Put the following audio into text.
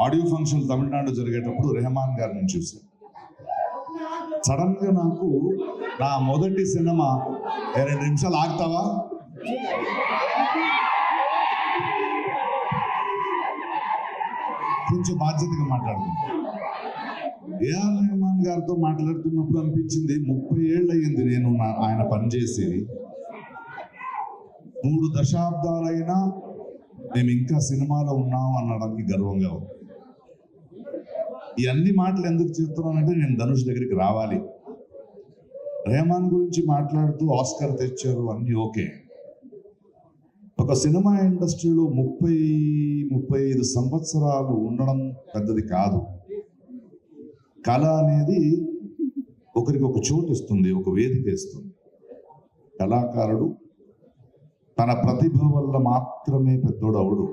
Audio function Tamil Nadu జరిగేటప్పుడు రెహమాన్ గారిని చూశాను. సడన్ గా నాకు నా మొదటి సినిమా 2 నిమిషాలు ఆగుతావా, కొంచెం బాధ్యతగా మాట్లాడుతుంది. ఏఆర్ రెహమాన్ గారితో మాట్లాడుతున్నప్పుడు అనిపించింది 30 ఏళ్ళు అయ్యింది నేను ఆయన పనిచేసి, 3 దశాబ్దాలైనా మేము ఇంకా సినిమాలో ఉన్నాం అనడానికి గర్వంగా ఉంది. ఈ అన్ని మాటలు ఎందుకు చెప్తున్నానంటే నేను ధనుష్ దగ్గరికి రావాలి. రెహమాన్ గురించి మాట్లాడుతూ ఆస్కర్ తెచ్చారు అన్ని ఓకే. ఒక సినిమా ఇండస్ట్రీలో 30-35 సంవత్సరాలు ఉండడం పెద్దది కాదు. కళ అనేది ఒకరికి ఒక చోటు ఇస్తుంది, ఒక వేదిక ఇస్తుంది. కళాకారుడు తన ప్రతిభ వల్ల మాత్రమే పెద్దోడు అవడు.